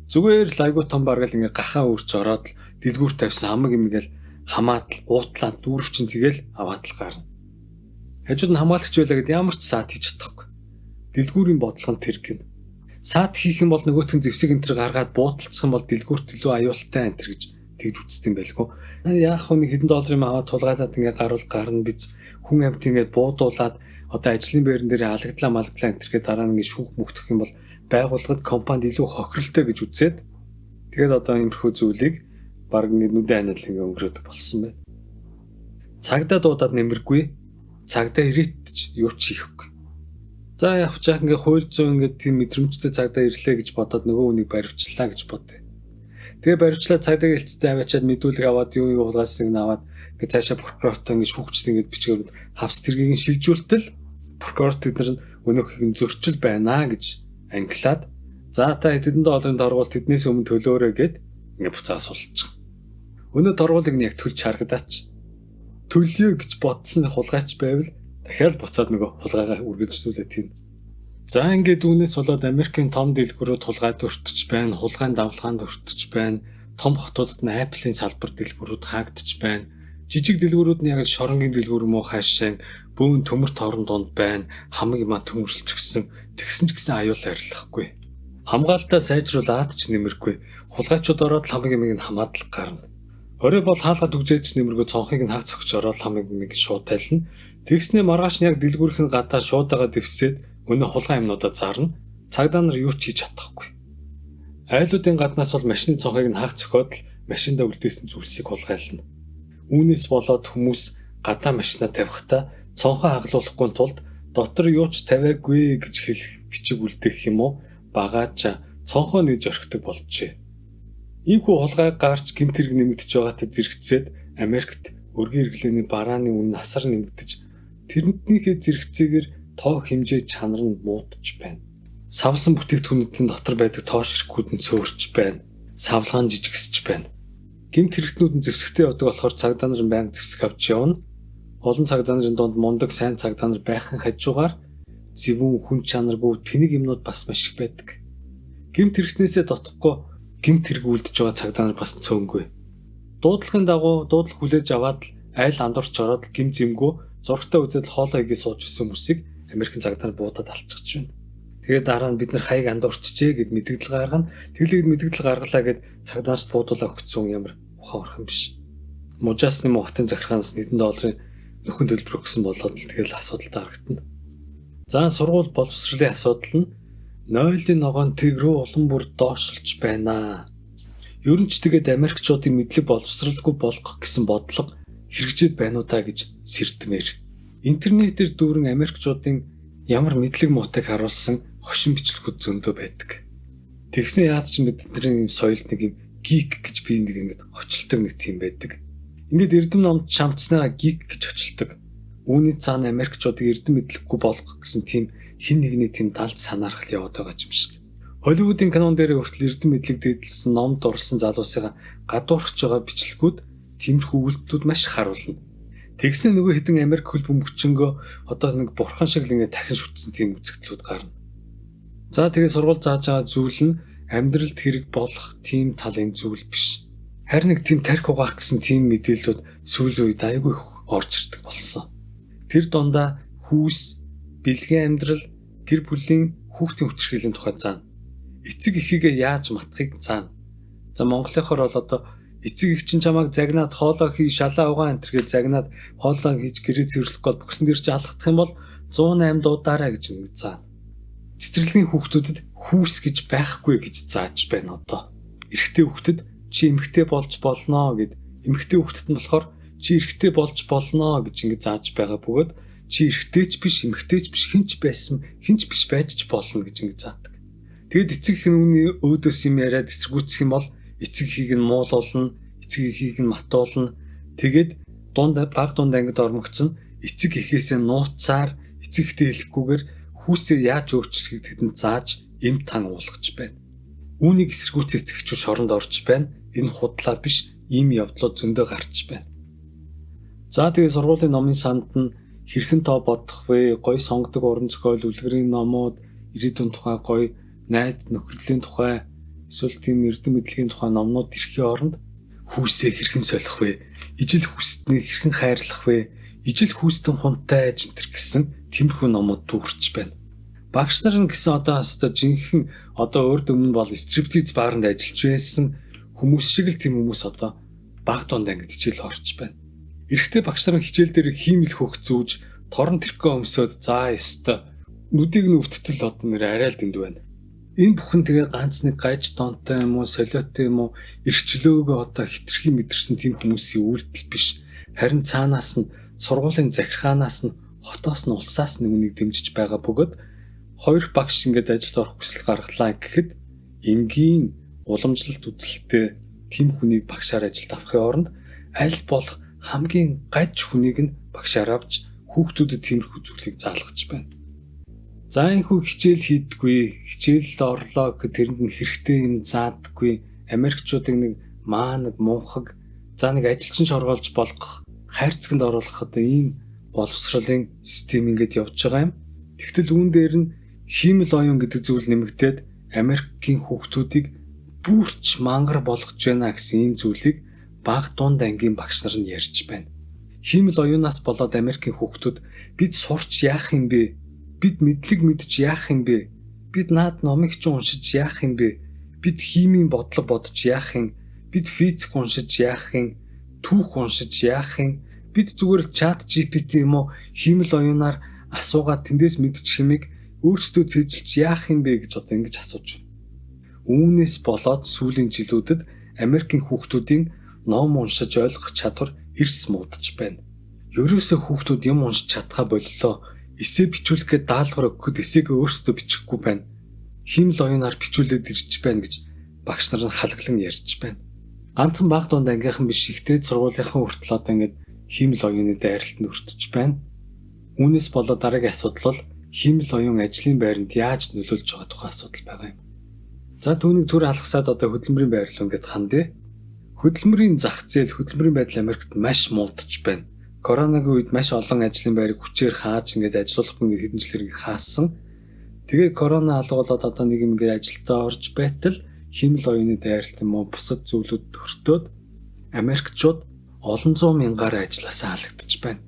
Зүгээр л айгуу том баргал ингээ гахаа үрж ороод дэлгүүр тавьсан хамаг юм гээл хамаад л уутлаад дүүрвчин тэгэл аваад л гарна. Хажууд нь хамгаалагч байлаа гэд ямар ч саад хийж чадахгүй. Дэлгүүрийн бодлого нь тэр гин. Саад хийх юм бол нөгөөтгөн зэвсэг энэ төр гаргаад буудалцсан бол дэлгүүрт илүү аюултай энэ төр гэж тэгж үздэг юм байлгүй. Яах вэ, хэдэн долларын аваад тулгаалаад ингээ гаруул гарна биз хүн амт ингээ буудуулаад одоо ажлын байран дээр халагдлаа малглаа энэ төргээ дараа нь ингээ шүүх мөхтөх юм бол байгууллагад компанид илүү хохиролтой гэж үзээд тэгээд одоо иймэрхүү зүйлийг баг ингээ нүдэн анил ингээ өнгөрөөд болсон байна. Цагдаа дуудаад нэмэргүй, цагдаа ирээдч юу ч хийхгүй. За явж яах ингээ хууль зүйн ингээ тийм мэдрэмжтэй цагдаа ирлээ гэж бодоод нөгөө хүнийг баривчлаа гэж бодъё. Тэгээ баривчлаа цагдаагийн хэлцтэй аваачаад мэдүүлэг аваад юу хулгайсыг нь аваад ингээ цаашаа прокурортой ингээ шүүгчд ингээ бичгээр хавц тэргийг шилжүүлтэл прокурор тэднэр нь өнөөхийг нь зөрчил байна гэж ангилаад за та хэдэн долларын торгуул тэднээс өмнө төлөөрэй гэд ингээ буцаа асуулчих. Өнөө торгуулийг нь яг төлж харагдаач. Төлөё гэж бодсон хулгайч байвал дахиад буцаад нөгөө хулгайгаа үргэлжлүүлээ тийм. За ингээд үүнээс болоод Америкийн том дэлгүүрүүд хулгайд өртөж байна, хулгайн давлгаанд өртөж байна, том хотуудад нь Apple-ийн салбар дэлгүүрүүд хаагдж байна. Жижиг дэлгүүрүүд нь яг л шоронгийн дэлгүүр мөн хаашаа бөөн төмөрт орон донд байна. Хамаг юма төмөрлөж гисэн тэгсэн ч гэсэн аюул арилгахгүй. Хамгаалтаа сайжруулаад ч нэмэргүй. Хулгайчууд ороод хамаг юмыг нь хамаад л гарна. Орой бол хаалгад үгжээж нэмэргүй цонхыг нь хаг цогч ороод хамаг юмыг шууд тайлна. Тэгснээ маргааш нь яг дэлгүүрийн гадаа шуудаага дэвсээд өнөө хулгай юмнуудаа зарна. Цагдаа нар юу ч хийж чадахгүй. Айлуудын гаднаас бол машины цонхыг нь хаг цохиод л машиндаа үлдээсэн зүйлсийг хулгайлна. Үүнээс болоод хүмүүс гадаа машинаа тавихтаа цонхоо хаглуулахгүй тулд дотор юу ч тавиагүй гэж хэлэх бичиг үлдээх юм уу багаача цонхоо нээж орхидог болжээ. Ийхүү хулгай гарч гэмт хэрэг нэмэгдэж байгаатай зэрэгцээд Америкт өргөн хэрэглээний барааны үнэ насар нэмэгдэж тэрнийхээ зэрэгцээгээр тоо хэмжээ чанар нь муудаж байна. Савлсан бүтээгдэхүүнүүдийн дотор байдаг тоошрокууд нь цөөрч байна. Савлгаан жижигсэж байна. Гэмт хэрэгтнүүд нь зэвсэгтэй явдаг болохоор цагдаа нар байнга зэвсэг авч явна. Олон цагдаа нарын донд мундаг сайн цагдаа нар байхын хажуугаар зөвүүн хүн чанаргүй тэнэг юмнууд бас маш их байдаг. Гэмт хэрэгтнээсээ дотохгүй гэмт хэрэг үлдэж байгаа цагдаа нар бас цөөнгүй. Дуудлагын дагуу дуудлага хүлээж аваад айл андуурч ороод гим зэмгүү зургтаа үзэл хоолоо игээ сууж өссөн хүмүүсийг Америкийн цагдаа нар буудаад алччихж байна. Тэгээд дараа нь бид нар хаяг андуурчжээ гэд мэдгдэл гаргана. Тэглээд мэдгдэл гаргалаа гэд цагдаарт буудуулаа өгсөн ямар ухаан орхон биш. Мужаасны хотын захиргаанаас $1 нөхөн төлбөр өгсөн болоод тэгэл асуудалтай харагдана. За сургууль боловсролын асуудал нь нойлын ногоон тэг рүү улам бүр доошлж байна. Ер нь ч тэгээд Америкчуудын мэдлэг боловсралгүй болгох гэсэн бодлого хэрэгжээд байна уу та гэж сэрдмээр. Интернетээр дүүрэн Америкчуудын ямар мэдлэг муутайг харуулсан хошин бичлэгүүд зөндөө байдаг. Тэгснээ яад ч бидний соёлд нэг юм гик гэж би нэг ингэж хочлдог нэг тийм байдаг. Ингээд эрдэм номд шамцснаа гик гэж хочлдог. Үүний цаана Америкчуудыг эрдэм мэдлэггүй болгох гэсэн тийм хин нэгний тийм далд санаархал яваад байгаа юм шиг. Холливуудын кинон дээр хүртэл эрдэм мэдлэг дэдэлсэн номд орлсон залуусыгаа гадуурхаж байгаа бичлэгүүд тиймэрхүү үйлдэлүүд маш их харуулна. Тэгснэ нөгөө хэдэн Америк хөл бөмбөгчөнгөө одоо нэг бурхан шиг л ингэ дахин шүтсэн тийм үзэгдлүүд гарна. За тэгээ сургууль зааж байгаа зүйл нь амьдралд хэрэг болох тийм талын зүйл биш. Харин нэг тийм тархи угаах гэсэн тийм мэдээллүүд сүүлийн үед айгүй их орж ирдэг болсон. Тэр дундаа хүүс, бэлгийн амьдрал, гэр бүлийн хүүхдийн хүчирхийллийн тухай заана. Эцэг эхийгээ яаж матахыг заана. За монголынхоор бол одоо эцэг эх чинь чамайг загнаад хоолоо хий шалаа угаан энтергээ загнаад хоолоо хийж гэрээ цэвэрлэх гол бүксэн дээр чи алгадах юм бол 108 дуудаарай гэж нэг заана. Цэцэрлэгийн хүүхдүүдэд хүүс гэж байхгүй гэж зааж байна одоо. Эрэгтэй хүүхдэд чи эмэгтэй болж болноо гэд эмэгтэй хүүхдэд нь болохоор чи эрэгтэй болж болноо гэж ингэ зааж байгаа бөгөөд чи эрэгтэйч биш эмэгтэйч биш хинч байсан хинч биш байж ч болно гэж ингэ заадаг. Тэгэд эцэг эх нь үүний өөдөөс юм яриад эсэргүүцэх юм бол эцэг эхийг нь муулуулна, эцэг эхийг нь матуулна. Тэгээд баг дунд ангид ормогцсон эцэг эхээсээ нууцаар эцэг эхтэй хэлэхгүйгээр хүүсээ яаж өөрчлөхийг тэдэнд зааж эм тан уулгаж байна. Үүнийг эсэргүүцэх эцэг эхчүүд шоронд орж байна. Энэ худлаа биш, ийм явдлууд зөндөө гарч байна. За тэгээ сургуулийн номын санд нь хэрхэн тоо бодох вэ? Гой сонгодог уран зохиол, үлгэрийн номууд, ирээдүйн тухай гой найд нөхрөлийн тухай, эсвэл тийм эрдэм мэдлэгийн тухай номнууд ирэхийн оронд хүүсээ хэрхэн солих вэ? Ижил хүүстнийг хэрхэн хайрлах вэ? Ижил хүүстэн хунтай ажинтэр гэсэн тиймэрхүү номууд дүүрч байна. Багш нар нь гэсэн одоо хастаа жинхэнэ одоо урд өмнө бол стриптиз бааранд ажиллаж байсан хүмүүс шиг л тийм хүмүүс одоо баг дунд ангид хичээл орж байна. Эрэгтэй багш нар хичээл дээр хиймэл хөх зүүж, торон тэрхүү өмсөд заа ёстой. Нүдийг нь өвтөл одоо нэр арай л дэнд байна. Энэ бүхэн тэгээ ганц нэг гаж тонтой юм уу, солиотой юм уу, эрхчлөөгөө одоо хитрхи мэдэрсэн тийм хүмүүсийн үйлдэл биш. Харин цаанаас нь сургуулийн захиргаанаас нь хотоос нь улсаас нь үнийг дэмжиж байгаа бөгөөд хоёр багш ингээд ажилд орох хүсэл гаргалаа гэхэд энгийн уламжлалт үзэлттэй тийм хүнийг багшаар ажилд авахын оронд аль болох хамгийн гаж хүнийг нь багшаар авч хүүхдүүдэд тиймэрхүү зүйлийг заалгаж байна. За энэхүү хичээл хийдэггүй, хичээлд орлоо гэх тэрэнд нь хэрэгтэй юм заадаггүй, Америкчуудыг нэг мунхаг, за нэг ажилчин шоргоолж болгох, хайрцагт оруулах одоо ийм боловсролын систем ингээд явж байгаа юм. Тэгтэл үүн дээр нь хиймэл оюун гэдэг зүйл нэмэгдээд Америкийн хүүхдүүдийг бүрч мангар болгож байна гэсэн ийм зүйлийг баг дунд ангийн багш нар нь ярьж байна. Хиймэл оюунаас болоод Америкийн хүүхдүүд бид сурч яах юм бэ? Бид мэдлэг мэдж яах юм бэ? Бид наад номыг ч уншиж яах юм бэ? Бид химийн бодлого бодож яах юм? Бид физик уншиж яах юм? Түүх уншиж яах юм? Бид зүгээр чат GPT юм уу хиймэл оюунаар асуугаад тэндээс мэдчих юмыг өөрсдөө цээжилж яах юм бэ гэж одоо ингэж асууж байна. Үүнээс болоод сүүлийн жилүүдэд Америкийн хүүхдүүдийн ном уншиж ойлгох чадвар эрс муудаж байна. Ерөөсөө хүүхдүүд юм уншиж чадхаа боллоо. Эсээ бичүүлэх гээд даалгавар өгөхөд эсээгээ өөрсдөө бичихгүй байна. Хиймэл оюунаар бичүүлээд ирж байна гэж багш нар нь халаглан ярьж байна. Ганцхан баг дунд ангийнхан биш ихтэй сургуулийнхаа хүртэл одоо ингэж хиймэл оюуны дайралтанд өртөж байна. Үүнээс болоод дараагийн асуудал бол хиймэл оюун ажлын байранд яаж нөлөөлж байгаа тухай асуудал байгаа юм. За түүнийг түр алгасаад одоо хөдөлмөрийн байрлал ингээд хандъя. Хөдөлмөрийн зах зээл, хөдөлмөрийн байдал Америкт маш муудаж байна. Коронагийн үед маш олон ажлын байрыг хүчээр хааж ингээд ажиллуулахгүй ингээд хэдэн жил хэрэг хаасан. Тэгээд корона алгуулад одоо нэг юм ингээд ажилдаа орж байтал хиймэл оюуны дайралт юм уу бусад зүйлүүд төртөөд Америкчууд олон зуун мянгаар ажилласаа халагдаж байна.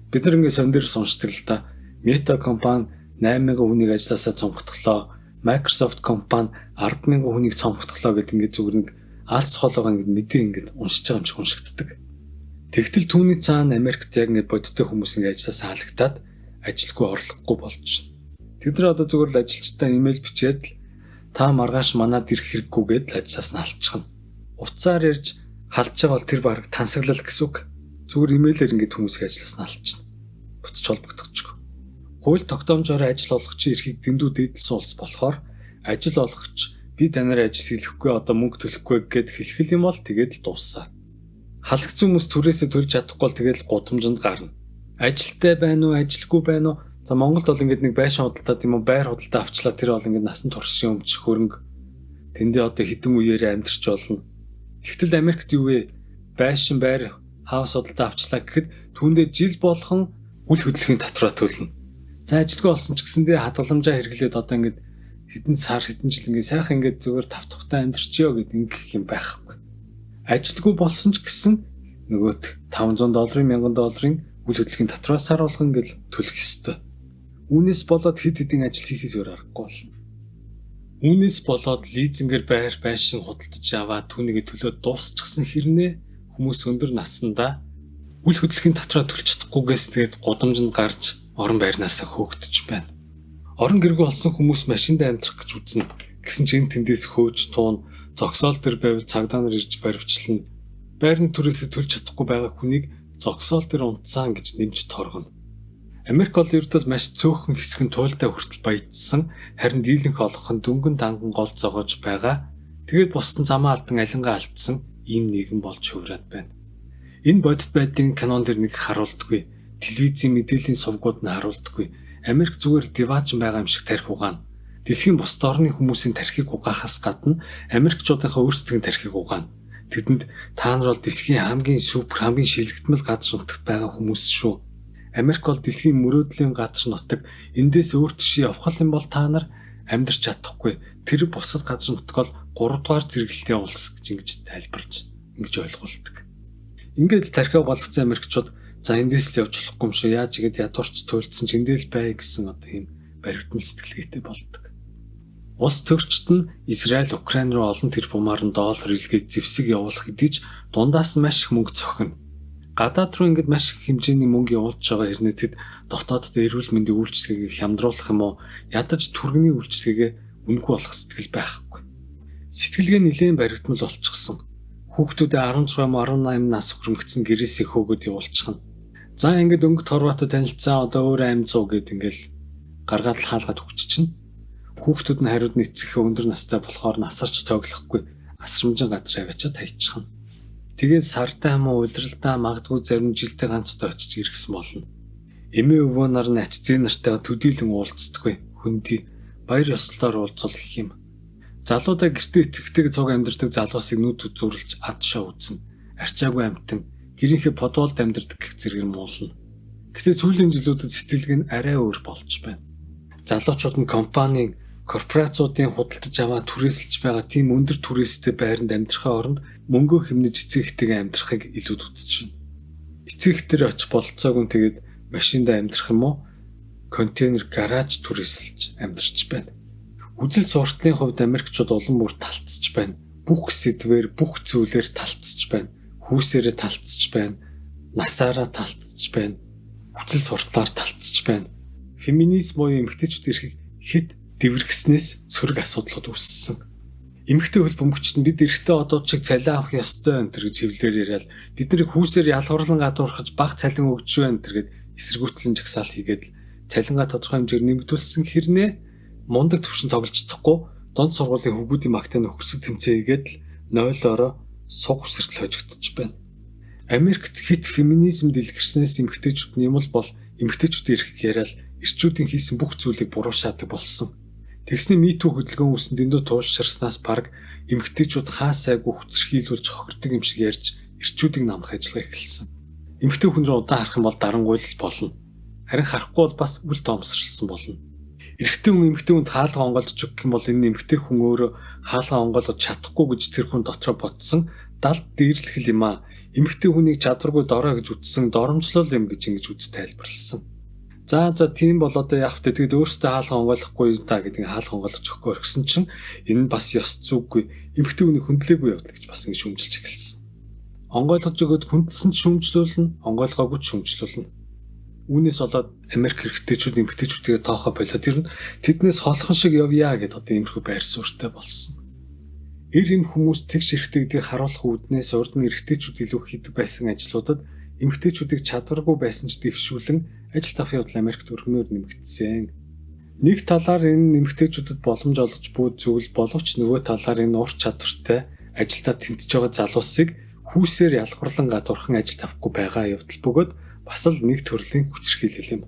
Бид нар ингээд сон дээр сонсдог л да. Meta компани 8,000 хүнийг ажилласаа цомгтглоо. Microsoft компани 10,000 хүнийг цомгтглоо гэдэг ингээд зүгээр нэг алс хоолойгоо ингээд мэдээ ингээд уншиж байгаа юм шиг уншигддаг. Тэгтэл түүний цаана Америкт яг ингээд бодиттой хүмүүс ингээд ажилласаа халагдаад ажилгүй орлохгүй болж байна. Тэд нар одоо зүгээр л ажилчдаа имэйл бичээд та маргааш манад ирэх хэрэггүй гэдэл ажлаас нь алчихна. Утсаар ярьж халж байгаа бол тэр баг тансаглал гэсэн үг. Зүгээр имэйлээр ингээд хүмүүсийг ажлаас нь алчихна. Буцаж холбогдохгүй. Хууль тогтоомжоор ажил олгогчийн эрхийг дэндүү дээдлсэн улс болохоор ажил олгогч би танаар ажил хийхгүй одоо мөнгө төлөхгүй гэд хэлхэл юм бол тэгээд л дууссан. Халагдсан хүмүүс түрээсээ төлж чадахгүй бол тэгээд л гудамжинд гарна. Ажилтай байна уу, ажилгүй байна уу? За Монголд бол ингээд нэг байшин худалдаад юм уу, байр худалдаа авчлаа тэр бол ингээд насан туршийн өмч хөрөнгө. Тэндээ одоо хэдэн үеэрээ амьдарч болно. Ихтэл Америкт юу вэ? Байшин байр хаус худалдаа авчлаа гэхэд түүндээ жил болгон үл хөдлөлийн татвараа төлнө. За ажилгүй болсон ч гэсэндээ хадгаламжаа хэрэглээд одоо ингээд хэдэн сар хэдэн жил ингээд сайхан ингээд зүгээр тавтахтай амьдарчё гэд ингэх юм байхгүй. Ажилгүй болсон ч гэсэн нөгөөт $500, $1,000 үл хөдлөлийн татвараа сар болгон ингээд төлөх ёстой. Үүнээс болоод хэд хэдэн ажил хийхээс өөр аргагүй болно. Үүнээс болоод лизингээр байр байшин худалдаж аваад түүнийг төлөөд дуусчихсан хэрнээ хүмүүс өндөр наснда үл хөдлөлийн татвараа төлж чадахгүйгээс тэгээд гудамжинд гарч орон байрнаасаа хөөгдөж байна. Орон гэргүй болсон хүмүүс машинд амьдрах гэж үзнэ. Гэсэн чинь тэндээс хөөж туун зогсоол дээр байвал цагдаа нар ирж баривчлана. Байрны түрээсээ төлж чадахгүй байгаа хүнийг зогсоол дээр унтсан гэж нэмж торгоно. Америк бол ердөө маш цөөхөн хэсэг нь туйлдаа хүртэл баяжсан, харин дийлэнх олгох нь дөнгөн данган гол зогоож байгаа. Тэгээд бусдын замаа алдан алингаа алдсан ийм нийгэм болж хувраад байна. Энэ бодит байдлын канон дэр нэг харуулдаггүй. Телевизийн мэдээллийн сувгууд нь харуулдаггүй. Америк зүгээр диваажин байгаа юм шиг тархи угаана. Дэлхийн бусад орны хүмүүсийн тархийг угаахаас гадна Америкчуудынхаа өөрсдийн тархийг угаана. Тэдэнд та нар бол дэлхийн хамгийн супер, хамгийн шилэгдмэл газар нутагт байгаа хүмүүс шүү. Америк бол дэлхийн мөрөөдлийн газар нутаг. Эндээс өөр тийш явах юм бол та нар амьдарч чадахгүй. Тэр бусад газар нутаг бол 3 дугаар зэрэглэлтийн улс гэж ингэж тайлбарлаж, ингэж ойлгуулдаг. Ингээд тархиа болгоцсон Америкчууд за эндээс л явж болохгүй юм шүү. Яаж игээд ядуурч туйлдсан ч эндэл бай гэсэн одоо ийм баригдмал сэтгэлгээтэй болдог. Улс төрчд нь Израиль, Украин руу олон тэрбумаар нь доллар илгээд зэвсэг явуулах хэдий ч дундаас нь маш их мөнгө цохино. Гадаад руу ингээд маш их хэмжээний мөнгө явуулж байгаа хэрнээ тэд дотооддоо эрүүл мэндийн үйлчилгээг хямдруулах юм уу, ядаж түргэний үйлчилгээгээ үнэгүй болох сэтгэл байхгүй. Сэтгэлгээ нэлээд баригдмал болчихсон. Хүүхдүүдээ 16-18 нас хүрэмгцэн гэрээсээ хөөгд явуулчихна. За ингээд өнгө торвоотой танилцсан одоо өөр аим 100 гэд ингээл гаргаад хаалгаад өгч чинь. Хүүхдүүд нь хариуд нэцэх өндөр настай болохоор насарч тоглохгүй асрамжин газар аваачаад тайчихна. Тэгээд сартаа юм уу улиралдаа магадгүй зарим жилдээ ганц удаа очиж ирэхсэн болно. Эмээ өвөө нар нь ачзээ нартайгаа төдийлөн уулздаггүй хүндий баяр ёслолоор уулзвал гэх юм. Залуудаа гэртээ эцэгтэйг цуг амьдардаг залуусыг нүд зүзүүрлж ад шоо үзнэ. Арчаагүй амтан гэрийнхээ подволд амьдардаг гэх зэрэг муулна. Гэтэ сүүлийн жилүүдэд сэтгэлэг нь арай өөр болж байна. Залуучууд нь компанийн корпорациудын худалдаж аваа түрээсэлж байгаа тийм өндөр түрээстэй байранд амьдрахын оронд мөнгөө хэмнэж эцэг эхтэйгээ амьдрахыг илүүд үзэж байна. эцэг ихтер очих бололцоог нь тэгээд машиндаа амьдрах юм уу? Контейнер гараж түрээсэлж амьдарч байна. Үзэл суртлын хувьд Америкчууд улам бүр талцж байна. Бүх сэдвээр, бүх зүйлээр талцж байна. Хүүсээрээ талцж байна. Насаараа талцж байна. Үзэл суртлаар талцж байна. Феминизм буюу эмэгтэйчүүд эрхийг хэд дэвэргэснээс сөрөг асуудлууд үүссэн. Эмэгтэй хөл бөмбөгчд нь бид эрэгтэй одууд шиг цалин авах ёстой энэ гэж хэвлэлээр яриад биднийг хүүсээр ялгуурлан гадуурхаж баг цалин өгч байна гэд эсэргүүцлийн жагсаалт хийгээд цалингаа тодорхой хэмжээр нэмэгдүүлсэн хэрнээ мундаг төвшин тоглож чадахгүй донд сургуулийн хөвгүүдийн магтааны хөсөг тэмцээгээд нойлоороо суг үсэртэл хожигдож байна. Америкт хит феминизм дэлгэрснээс эмэгтэйчүүд нэмэл бол эмэгтэйчүүдийн эрхийг яриад эрчүүдийн хийсэн бүх зүйлийг буруушаадаг болсон. Тэгсний MeToo хөдөлгөөн үүсэн дэндүү туулширснаас баг эмэгтэйчүүд хаа сайгүй хүчрхийлүүлж хохирдог юм шиг ярьж эрчүүдийг намдах ажиллагаа эхэлсэн. Эмэгтэй хүн рүү удаан харах юм бол дарангуйл болно. Харин харахгүй бол бас үл тоомсорлсон болно. Эрэгтэй хүн эмэгтэй хүнд хаалга онгойлдож өгөх юм бол энэ эмэгтэй хүн өөрөө хаалга онгойлгож чадахгүй гэж тэр хүн дотроо бодсон далд дээрлэх юм аа. Эмэгтэй хүнийг чадваргүй дорой гэж үзсэн доромжлол юм гэж ингэж үз тайлбарласан. За тийм болоод яах вэ? Тэгэд өөртөө хаалга онгойлгохгүй та гэдэг хаалга онгойлгож өгөхгүй орхисон чинь энэ бас ёс зүггүй. Эмэгтэй хүнийг хөндлөөгүй явдал гэж бас ингэ шүүмжилж эхэлсэн. Онгойлгож өгөөд хүндсэн ч шүүмжлүүлнэ, онгойлгоогүй ч шүүмжлүүлнэ. Үүнээс болоод Америк эрэгтэйчүүд эмэгтэйчүүдээ тоохоо болоод ирнэ. Тэднээс холхон шиг явъя гэдээ одоо иймэрхүү байр суурьтай болсон. Эр эм хүмүүс тэгш эрэгтэйгдийг харуулах үүднээс урд нь эрэгтэйчүүд илүү хийдэг байсан ажлуудад эмэгтэйчүүдийг чадваргүй байсан ч дэвшүүлэн ажил авах явдал Америкт өргөнөөр нэмэгдсэн. Нэг талаар энэ эмэгтэйчүүдэд боломж олгож буй зүйл боловч нөгөө талаар энэ ур чадвартай ажилдаа тэнцэж байгаа залуусыг хүүсээр ялгуурлан гадуурхан ажил авахгүй байгаа явдал бөгөөд бас л нэг төрлийн хүчирхийлэл юм.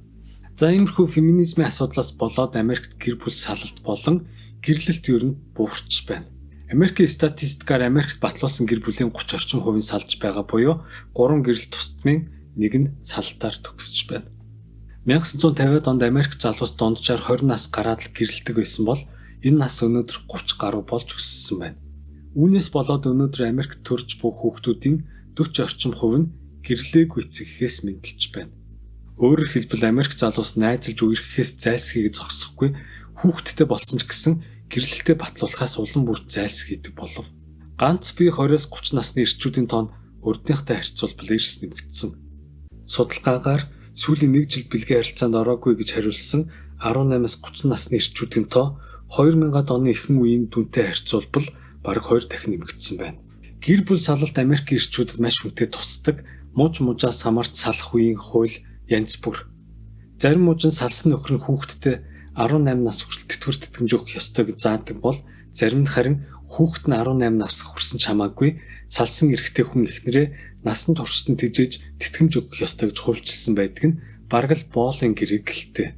За иймэрхүү феминизмын асуудлаас болоод Америкт гэр бүл салалт болон гэрлэлт ер нь буурч байна. Америкийн статистикаар Америкт батлуулсан гэр бүлийн 30 орчим хувийн салж байгаа буюу 3 гэрэл тусдмын нэг нь салалтаар төгсөж байна. 1950-ад онд Америк залуус дунджаар 20 нас гараад л гэрэлдэг байсан бол энэ нас өнөөдөр 30 гаруй болж өссөн байна. Үүнээс болоод өнөөдөр Америкт төрж буй хүүхдүүдийн 40 орчим хувь нь гэрлээгүй эцэгхээс мэдлж байна. Өөрөөр хэлбэл Америк залуус найзалж үерхэхээс зайлсхийг зогсохгүй хүүхдтэй болсон ч гэсэн гэрлэлтэд батлуулахаас улам бүр зайлсхийдэг болов. Ганц бие 20-30 насны эрчүүдийн тоон урдныхтай харьцуулбал эрс нэмэгдсэн. Судалгаагаар сүүлийн 1 жил бэлгийн харилцаанд ороогүй гэж хариулсан 18-30 насны эрчүүдийн тоо 2000-ад оны ихэнх үеийн дүнтэй харьцуулбал бараг 2 дахин нэмэгдсэн байна. Гэр бүл салалт Америк эрчүүдэд маш хүнтэй тусдаг. Муж мужаас хамаарч салах үеийн хууль янз бүр. Зарим муж нь салсан нөхөр нь хүүхэдтэй 18 нас хүртэл тэтгэвэр тэтгэмж өгөх ёстой гэж заадаг бол зарим нь харин хүүхэд нь 18 нас хүрсэн ч хамаагүй салсан эрэгтэй хүн эхнэрээ насан туршид нь тэжээж тэтгэмж өгөх ёстой гэж хуульчилсан байдаг нь бараг л боолын гэрэг гэлтэй.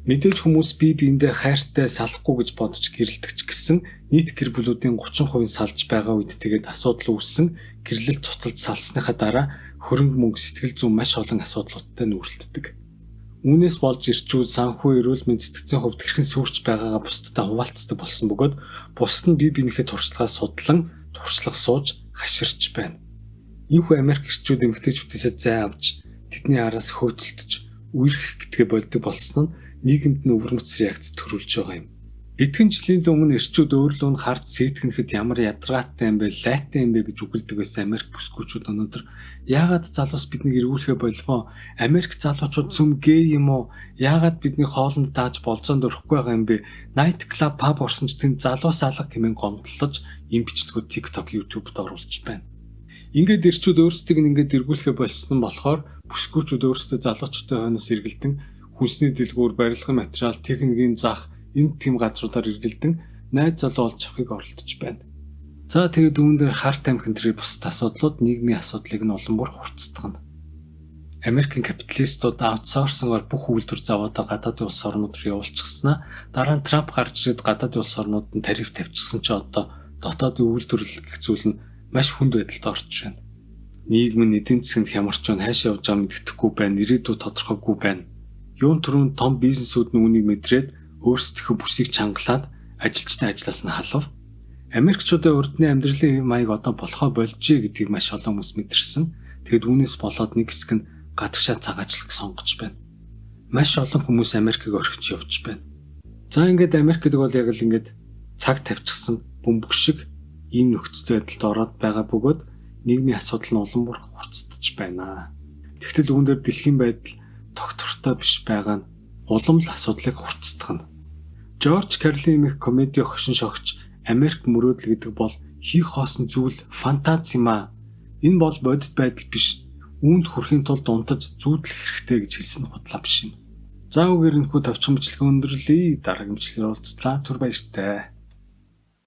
Мэдээж хүмүүс бие биендээ хайртай салахгүй гэж бодож гэрэлдэг ч гэсэн нийт гэр бүлүүдийн 30% салж байгаа үед тэгээд асуудал үүссэн гэрлэлт цуцалж салсныхаа дараа хөрөнгө мөнгө сэтгэл зүйн маш олон асуудлуудтай нүүрэлтдэг. Үүнээс болж ирчүүд санхүү эрүүл мэндийн сэтгцийн хувьд хэрхэн сүрч байгаагаа бусдад хуваалцдаг болсон бөгөөд бусд нь бие биенийхээ туршлагаа судлан туршлага сууж хаширч байна. Ийхүү Америк эрчүүд эмэгтэйчүүдээс зай авч тэдний араас хөөцөлдөж үерхэх гэдгээ болдог болсон нь нийгэмд нь өвөрмөц реакц төрүүлж байгаа юм. Эдгээр жилийн өмнө эрчүүд өөрлөө нь хард сэтгэнэхэд ямар ядаргаатай юм бэ, лайтай юм бэ гэж үгэлдэг байсан Америк бүсгүүчүүд өнөөдөр яагаад залуус биднийг эргүүлэхэ болов? Америк залуучууд зүм гей юм уу? Яагаад бидний хоолнд дааж болцоонд өрөхгүй байгаа юм бэ? Night club pub орсон ч тэнд залуус алга хэмээн гомдлож им бичдгүүд TikTok, YouTube-д оруулж байна. Ингээд эрчүүд өөрсдийг нь ингээд эргүүлэхэ болсон нь болохоор бүсгүүчүүд өөрсдөө залуучуудын хойноос эргэлдэн хүнсний дэлгүүр, барилгын материал, техникийн зах энд тийм газруудаар эргэлдэн найз залуу олж авахыг оролдож байна. За тэгээд үүн дээр харт амхин төрийн бусад асуудлууд нийгмийн асуудлыг нь улам бүр хурцтгана. Америкийн капиталистууд аутсорсингээр бүх үйлдвэр завоодоо гадаадын улс орнууд руу явуулчихснаа дараа нь Трамп гарч ирээд гадаадын улс орнууд нь тариф тавьчихсан ч одоо дотоодын үйлдвэрлэл гэх зүйл нь маш хүнд байдалд орж байна. Нийгэм нь эдийн засгийн хямарч байна, хаашаа явж байгааг мэддэхгүй байна, ирээдүй тодорхойгүй байна. Юун түрүүн том бизнесүүд нь үүнийг мэдрээд өөрсдийнхөө бүсийг чангалаад ажилчтай ажиллаас нь халав. Америкчуудын урдны амьдралын хэв маяг одоо болохоо болжээ гэдгийг маш олон хүмүүс мэдэрсэн. Тэгэд үүнээс болоод нэг хэсэг нь гадагшаа цагаачлаг сонгож байна. Маш олон хүмүүс Америкийг орхиж явж байна. За ингээд Америк гэдэг бол яг л ингээд цаг тавьчихсан бөмбөг шиг ийм нөхцөл байдалд ороод байгаа бөгөөд нийгмийн асуудал нь улам бүр хуцтж байна. Тэгтэл үүн дээр дэлхийн байдал тогтвортой биш байгаа нь улам л асуудлыг хурцтгана. Жорж Карлин их комеди хошин шогч Америк мөрөөдөл гэдэг бол хийх хоосон зүйл фантази юм аа. Энэ бол бодит байдал биш. Үүнд хүрэхийн тулд унтаж зүүдлэх хэрэгтэй гэж хэлсэн худлаа биш юм. За үгээр энэхүү товчхон бичлэгээ өндөрлөе. Дараагийн бичлэгээр уулзлаа. Түр баяртай.